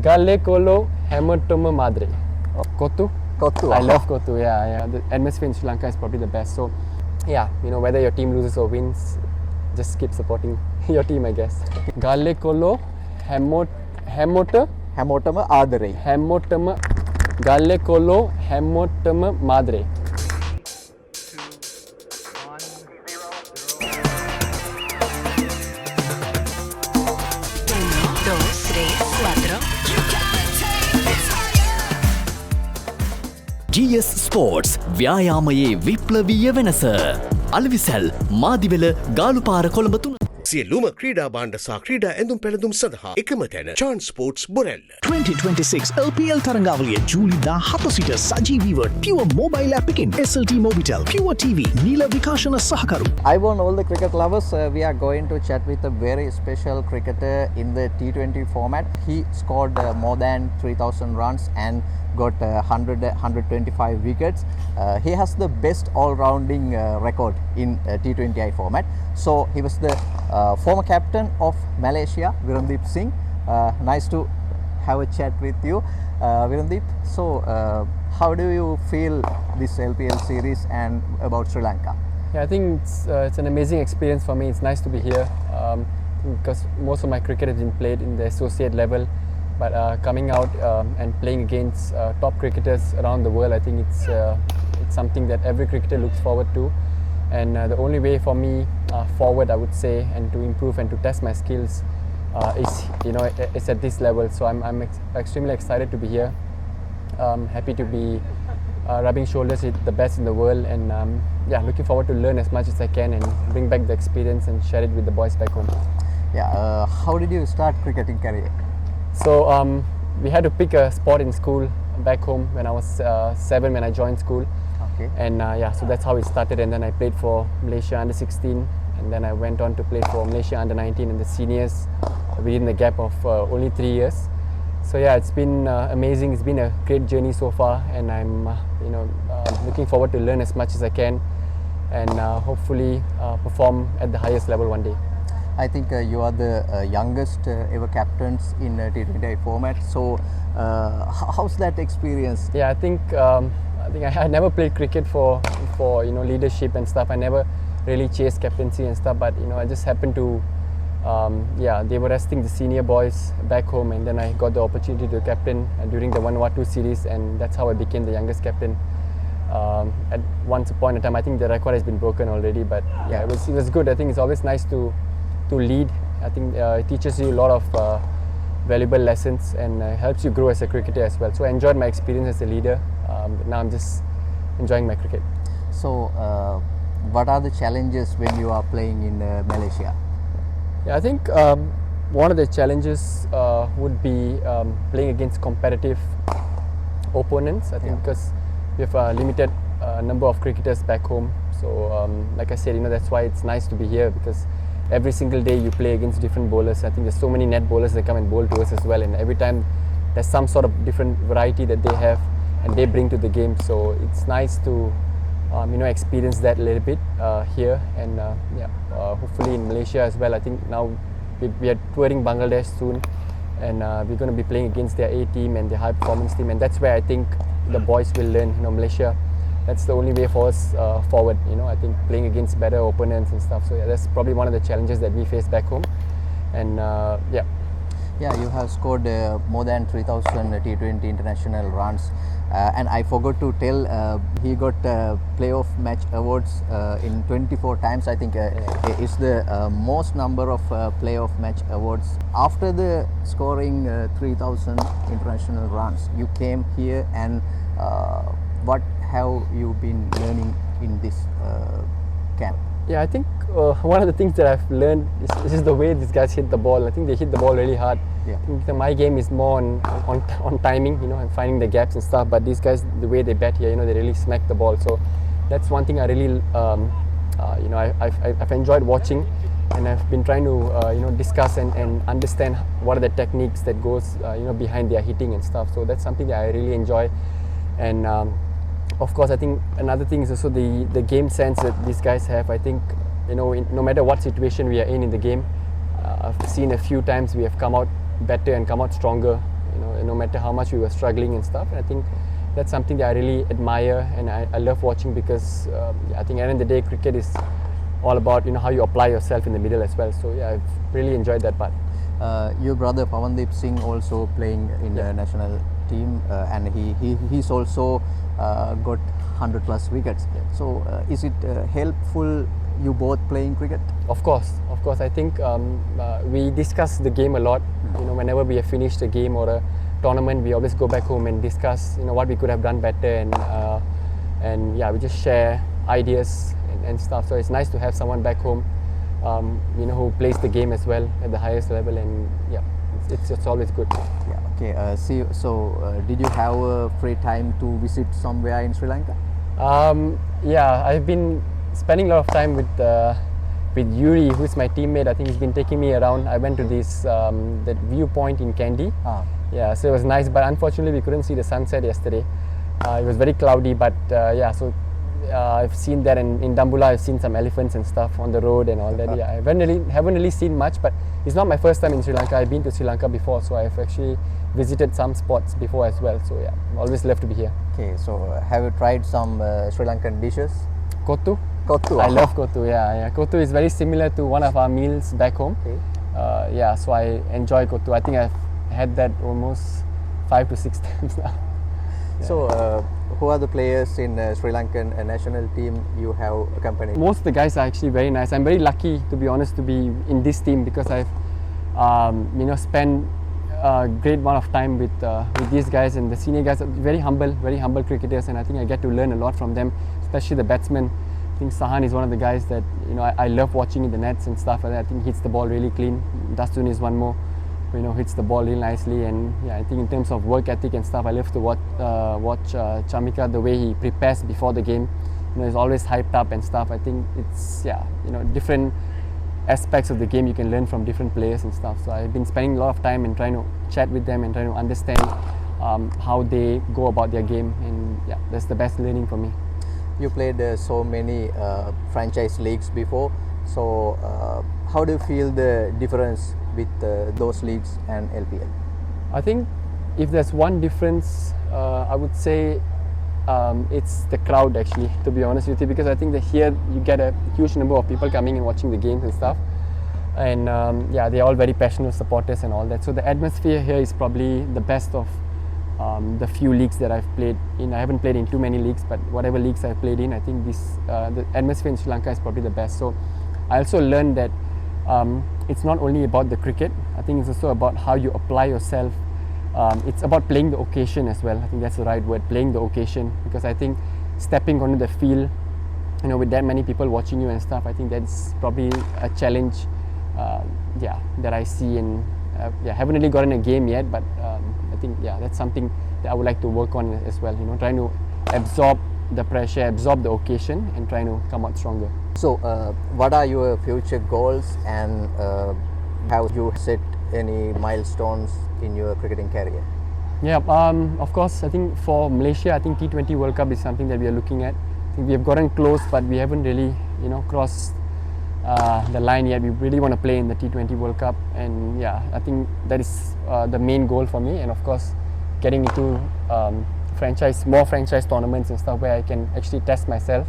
Galle Kolo Hamotoma Madre. Kotu? Kotu. I love Kotu, yeah. The atmosphere in Sri Lanka is probably the best. So, yeah, whether your team loses or wins, just keep supporting your team, I guess. Galle Kolo Hamotama Adare. Hamotama Galle Kolo Hamotama Madre. GS Sports ව්‍යායාමයේ විප්ලවීය වෙනස. අලවිසැල් මාදිවෙල ගාලුපාර කොළඹ 3. සියලුම ක්‍රීඩා භාණ්ඩ සහ ක්‍රීඩා ඇඳුම් පැළඳුම් සඳහා එකම තැන චාන්ස් ස්පෝර්ට්ස් බොරැල්ල. 2026 LPL තරඟාවලිය ජූලි 17 සිට සජීවීව pure mobile app එකෙන් SLT Mobitel, Pure TV, නීල විකාශන සහකරු. I want all the cricket lovers. We are going to chat with a very special cricketer in the T20 format. He scored more than 3,000 runs and got 125 wickets. He has the best all-rounding record in T20I format. So he was the former captain of Malaysia, Virandeep Singh. Nice to have a chat with you, Virandeep. So how do you feel this LPL series and about Sri Lanka? Yeah, I think it's an amazing experience for me. It's nice to be here because most of my cricket has been played in the associate level. But coming out and playing against top cricketers around the world, I think it's something that every cricketer looks forward to. And the only way for me forward, I would say, and to improve and to test my skills is at this level. So I'm extremely excited to be here. Happy to be rubbing shoulders with the best in the world, and looking forward to learn as much as I can and bring back the experience and share it with the boys back home. Yeah, how did you start cricketing career? So we had to pick a sport in school back home when I was 7 when I joined school. Okay. And so that's how it started. And then I played for Malaysia under 16, and then I went on to play for Malaysia under 19 in the seniors within the gap of only 3 years. So yeah, it's been amazing. It's been a great journey so far, and I'm looking forward to learn as much as I can, and hopefully perform at the highest level one day. I think you are the youngest ever captains in T20I format. So how's that experience? Yeah, I think I never played cricket for leadership and stuff. I never really chased captaincy and stuff. But I just happened to they were resting the senior boys back home, and then I got the opportunity to captain during the 1-2 series, and that's how I became the youngest captain. At once upon a time, I think the record has been broken already. But yeah, it was good. I think it's always nice to lead. I think it teaches you a lot of valuable lessons and helps you grow as a cricketer as well. So I enjoyed my experience as a leader. Now I'm just enjoying my cricket. So what are the challenges when you are playing in Malaysia? Yeah, I think one of the challenges would be playing against competitive opponents. I think because we have a limited number of cricketers back home. So like I said, that's why it's nice to be here, because every single day you play against different bowlers. I think there's so many net bowlers that come and bowl to us as well, and every time there's some sort of different variety that they have and they bring to the game. So it's nice to experience that a little bit here, and hopefully in Malaysia as well. I think now we are touring Bangladesh soon, and we're going to be playing against their A team and their high performance team, and that's where I think the boys will learn. Malaysia, that's the only way for us forward. I think playing against better opponents and stuff. So yeah, that's probably one of the challenges that we face back home. And Yeah, you have scored more than 3,000 T20 international runs. And I forgot to tell, he got playoff match awards in 24 times. I think it's the most number of playoff match awards. After the scoring 3,000 international runs, you came here, and what have you been learning in this camp? Yeah, I think one of the things that I've learned is the way these guys hit the ball. I think they hit the ball really hard. Yeah. I think my game is more on timing, and finding the gaps and stuff. But these guys, the way they bat here, they really smack the ball. So that's one thing I really, I've enjoyed watching, and I've been trying to, discuss and understand what are the techniques that goes, behind their hitting and stuff. So that's something that I really enjoy. And of course, I think another thing is also the game sense that these guys have. I think, no matter what situation we are in the game, I've seen a few times we have come out better and come out stronger, no matter how much we were struggling and stuff. And I think that's something that I really admire and I love watching because I think at the end of the day, cricket is all about how you apply yourself in the middle as well. So yeah, I've really enjoyed that part. Your brother Virandeep Singh also playing in the national team, and he's also got 100 plus wickets. So is it helpful you both playing cricket? Of course. I think we discuss the game a lot. Whenever we have finished a game or a tournament, we always go back home and discuss what we could have done better, and yeah, we just share ideas and stuff. So it's nice to have someone back home who plays the game as well at the highest level, and yeah, it's always good. Yeah. Okay. So did you have a free time to visit somewhere in Sri Lanka? Yeah, I've been spending a lot of time with Yuri, who's my teammate. I think he's been taking me around. I went to this that viewpoint in Kandy. Yeah, so it was nice, but unfortunately we couldn't see the sunset yesterday. It was very cloudy, but yeah, so I've seen that, and in Dambula I've seen some elephants and stuff on the road and all that. Yeah, I haven't really seen much, but it's not my first time in Sri Lanka. I've been to Sri Lanka before, so I've actually visited some spots before as well. So yeah, always love to be here. Okay, so have you tried some Sri Lankan dishes? Kotu. Kotu. I love kotu. Yeah. Kotu is very similar to one of our meals back home. Okay. Yeah, so I enjoy kotu. I think I've had that almost 5 to 6 times now. Yeah. So, who are the players in Sri Lankan national team you have accompanied? Most of the guys are actually very nice. I'm very lucky, to be honest, to be in this team because I've spent a great amount of time with these guys, and the senior guys are very humble cricketers, and I think I get to learn a lot from them, especially the batsmen. I think Sahan is one of the guys that I love watching in the nets and stuff, and I think hits the ball really clean. Dastun is one more, hits the ball really nicely, and yeah, I think in terms of work ethic and stuff, I love to watch Chamika, the way he prepares before the game. He's always hyped up and stuff. I think it's different aspects of the game you can learn from different players and stuff. So I've been spending a lot of time and trying to chat with them and trying to understand how they go about their game, and yeah, that's the best learning for me. You played so many franchise leagues before, so how do you feel the difference with those leagues and LPL? I think if there's one difference, I would say it's the crowd actually, to be honest with you, because I think that here you get a huge number of people coming and watching the games and stuff, and yeah, they're all very passionate supporters and all that. So the atmosphere here is probably the best of the few leagues that I've played in. I haven't played in too many leagues, but whatever leagues I've played in, I think the atmosphere in Sri Lanka is probably the best. So I also learned that it's not only about the cricket. I think it's also about how you apply yourself. It's about playing the occasion as well. I think that's the right word, playing the occasion, because I think stepping onto the field, with that many people watching you and stuff, I think that's probably a challenge that I see, and haven't really gotten a game yet, but I think that's something that I would like to work on as well, trying to absorb the pressure, absorb the occasion, and trying to come out stronger. So what are your future goals, and have you set any milestones in your cricketing career? Yeah, of course, I think for Malaysia, I think T20 World Cup is something that we are looking at. I think we have gotten close, but we haven't really crossed the line yet. We really want to play in the T20 World Cup, and yeah, I think that is the main goal for me. And of course, getting into more franchise tournaments and stuff where I can actually test myself,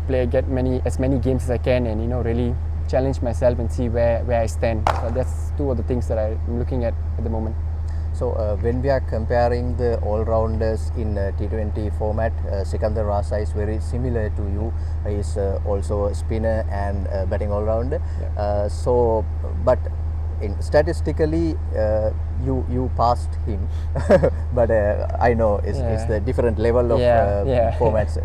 get as many games as I can, and really challenge myself and see where I stand. So that's two of the things that I'm looking at the moment. So when we are comparing the all-rounders in T20 format, Sikandar Raza is very similar to you. He is also a spinner and batting all-rounder. Yeah. But statistically, you passed him. But I know it's the different level of formats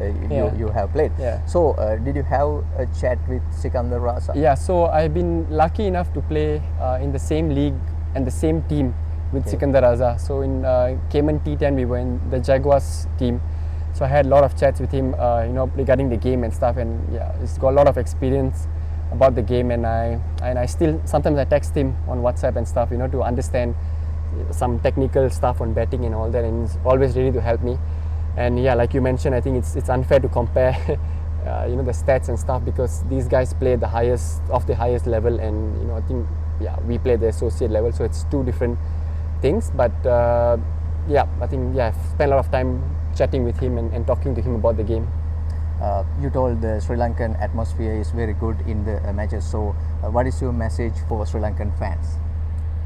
you have played. Yeah. So did you have a chat with Sikandar Raza? Yeah. So I've been lucky enough to play in the same league and the same team with Sikandar Raza. So in Cayman T10 we were in the Jaguars team. So I had a lot of chats with him, regarding the game and stuff, and yeah, he's got a lot of experience about the game, and I still sometimes I text him on WhatsApp and stuff, to understand some technical stuff on batting and all that, and he's always ready to help me. And yeah, like you mentioned, I think it's unfair to compare the stats and stuff, because these guys play the highest level, and I think we play the associate level, so it's two different things. But yeah, I think I've spent a lot of time chatting with him and talking to him about the game. You told the Sri Lankan atmosphere is very good in the matches. So, what is your message for Sri Lankan fans?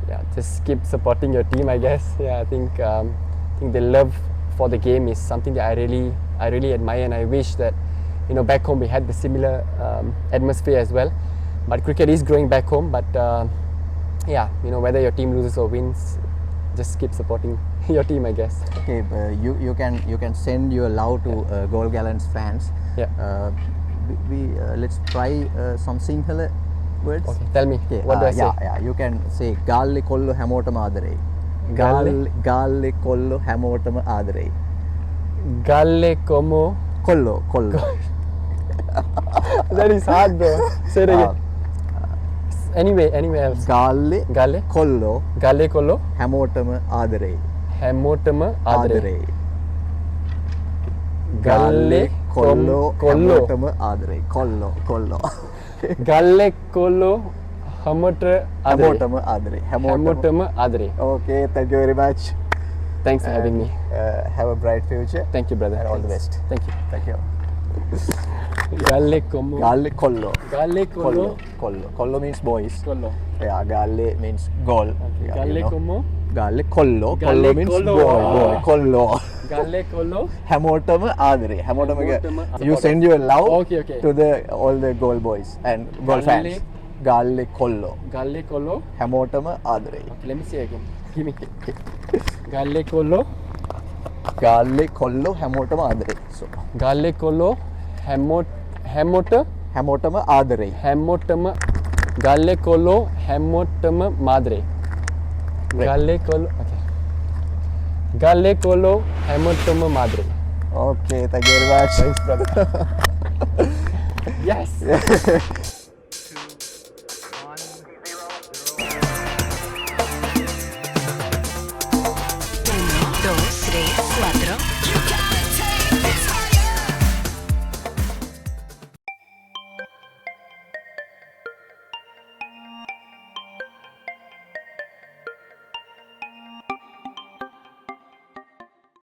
Yeah, just keep supporting your team, I guess. Yeah, I think the love for the game is something that I really admire, and I wish that back home we had the similar atmosphere as well. But cricket is growing back home. But yeah, whether your team loses or wins, just keep supporting your team, I guess. Okay, you can send your love to Goal Gallants fans. Yeah. We let's try some Sinhala words. Okay, tell me. Okay, What do I say? Yeah, you can say Galle kollo hamotama ආදරේ. Galle? Galle kollo hamotama ආදරේ. Galle como. Kollo. That is hard, bro. Say it again. Anyway else. Galle Galle kollo collo hamotama ආදරේ. hamotama adre. ආදරේ. Galle kollo collo. hamotama ආදරේ. Kollo. Galle collo hamotama adre. Hamotama ආදරේ. Hamotama adre. Okay, thank you very much. Thanks for having me. Have a bright future. Thank you, brother. And all the Thanks. best. Thank you. Thank you. Galle como. Galle kollo. Galle collo. Kollo means boys. Collo. Yeah, galle means goal. Okay. Yeah, Galle como. Galle kollo. Galle Kollo means kollo. boy. Kollo. Galle collo. Hamotama adre. Hamotama You send your love Okay. to all the goal boys and goal Galle- fans. Galle kollo. Galle collo. Hamotama adre. Okay, let me say again. Give me. Galle collo. Galle kollo hamotama adre. So Galle collo. Hamotama adre. Galle collo hamotama madre. Right. Galle collo. Okay. Galle collo hamotama madre. Okay, thank you very much. Thanks, brother. Yes.